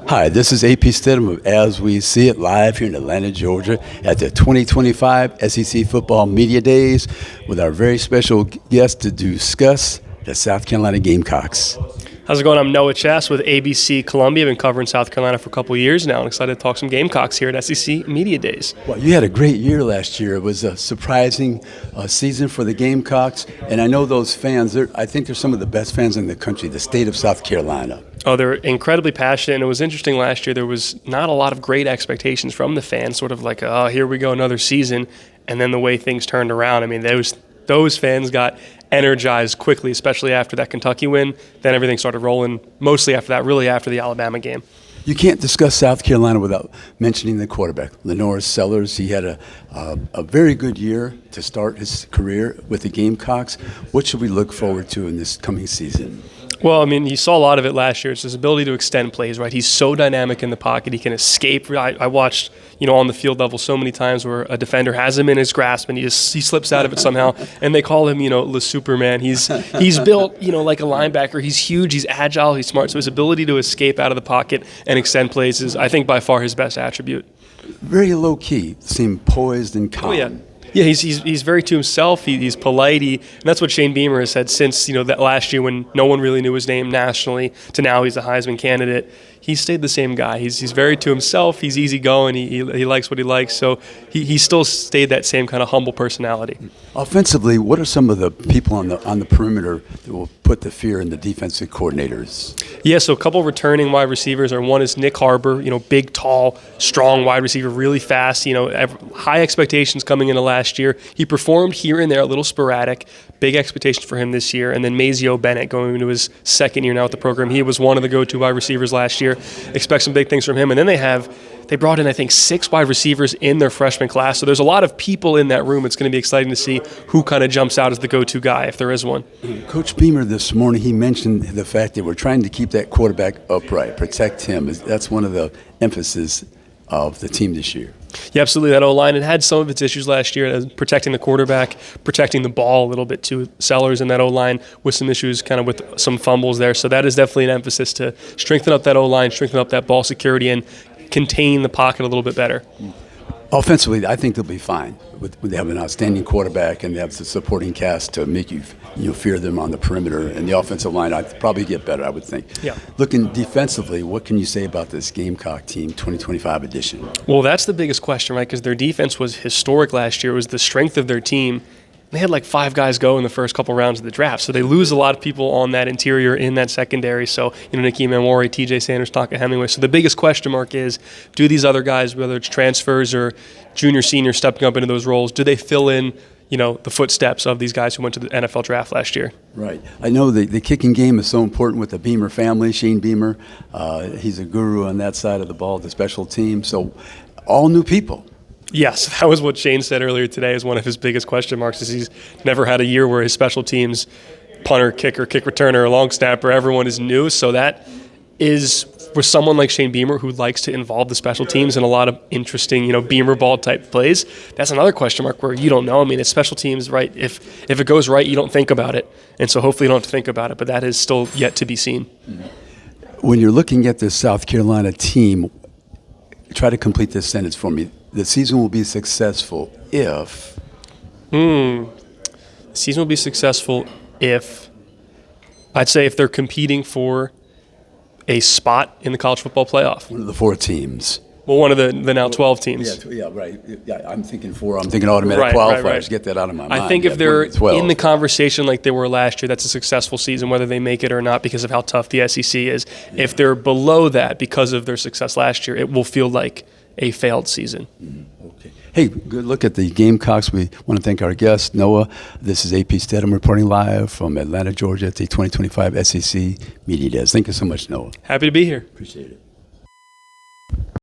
Hi, this is AP Stidham of As We See It live here in Atlanta, Georgia at the 2025 SEC Football Media Days with our very special guest to discuss the South Carolina Gamecocks. How's it going? I'm Noah Chast with ABC Columbia. I've been covering South Carolina for a couple of years now. I'm excited to talk some Gamecocks here at SEC Media Days. Well, you had a great year last year. It was a surprising season for the Gamecocks, and I know those fans, I think they're some of the best fans in the country, the state of South Carolina. Oh, they're incredibly passionate, and it was interesting last year. There was not a lot of great expectations from the fans, sort of like, oh, here we go, another season, and then the way things turned around. I mean, those fans got energized quickly, especially after that Kentucky win. Then everything started rolling, mostly after that, really after the Alabama game. You can't discuss South Carolina without mentioning the quarterback, Lenore Sellers. He had a very good year to start his career with the Gamecocks. What should we look forward to in this coming season? Well, I mean, you saw a lot of it last year. It's his ability to extend plays, right? He's so dynamic in the pocket. He can escape. I watched, on the field level so many times where a defender has him in his grasp and he slips out of it somehow. And they call him, the Superman. He's built, like a linebacker. He's huge. He's agile. He's smart. So his ability to escape out of the pocket and extend plays is, I think, by far his best attribute. Very low key. Seemed poised and calm. Oh, yeah. Yeah, he's very to himself. He's polite. And that's what Shane Beamer has said since that last year when no one really knew his name nationally to now he's a Heisman candidate. He's stayed the same guy. He's very to himself. He's easygoing. He likes what he likes. So he still stayed that same kind of humble personality. Offensively, what are some of the people on the perimeter that will put the fear in the defensive coordinators? Yeah, so a couple returning wide receivers. One is Nick Harbor, big, tall, strong wide receiver, really fast. High expectations coming into last year. He performed here and there, a little sporadic. Big expectations for him this year. And then Mazio Bennett going into his second year now with the program. He was one of the go-to wide receivers last year. Expect some big things from him. And then they brought in, I think, 6 wide receivers in their freshman class. So there's a lot of people in that room. It's going to be exciting to see who kind of jumps out as the go-to guy, if there is one. Coach Beamer this morning, he mentioned the fact that we're trying to keep that quarterback upright, protect him. That's one of the emphasis of the team this year. Yeah, absolutely. That O-line, it had some of its issues last year, protecting the quarterback, protecting the ball a little bit too. Sellers in that O-line with some issues, kind of with some fumbles there. So that is definitely an emphasis to strengthen up that O-line, strengthen up that ball security, and contain the pocket a little bit better. Offensively, I think they'll be fine. They have an outstanding quarterback, and they have the supporting cast to make you fear them on the perimeter. And the offensive line, I'd probably get better, I would think. Yeah. Looking defensively, what can you say about this Gamecock team 2025 edition? Well, that's the biggest question, right? Because their defense was historic last year. It was the strength of their team. They had like 5 guys go in the first couple rounds of the draft. So they lose a lot of people on that interior in that secondary. So, Nicky Mamori, TJ Sanders, Tonka Hemingway. So the biggest question mark is, do these other guys, whether it's transfers or junior, senior, stepping up into those roles, do they fill in, the footsteps of these guys who went to the NFL draft last year? Right. I know the kicking game is so important with the Beamer family, Shane Beamer. He's a guru on that side of the ball, the special team. So all new people. Yes, that was what Shane said earlier today is one of his biggest question marks is he's never had a year where his special teams, punter, kicker, kick returner, or long snapper, everyone is new. So that is for someone like Shane Beamer who likes to involve the special teams in a lot of interesting, Beamer ball type plays. That's another question mark where you don't know. I mean, it's special teams, right? If it goes right, you don't think about it. And so hopefully you don't have to think about it, but that is still yet to be seen. When you're looking at the South Carolina team, try to complete this sentence for me. The season will be successful if... The season will be successful if... I'd say if they're competing for a spot in the college football playoff. One of the 4 teams. Well, one of the now 12 teams. Yeah, right. Yeah, I'm thinking automatic qualifiers. Right. Get that out of my mind. I think if they're in the conversation like they were last year, that's a successful season, whether they make it or not because of how tough the SEC is. Yeah. If they're below that because of their success last year, it will feel like a failed season. Okay. Hey, good look at the Gamecocks. We want to thank our guest, Noah. This is AP Stidham reporting live from Atlanta, Georgia at the 2025 SEC Media Days. Thank you so much, Noah. Happy to be here. Appreciate it.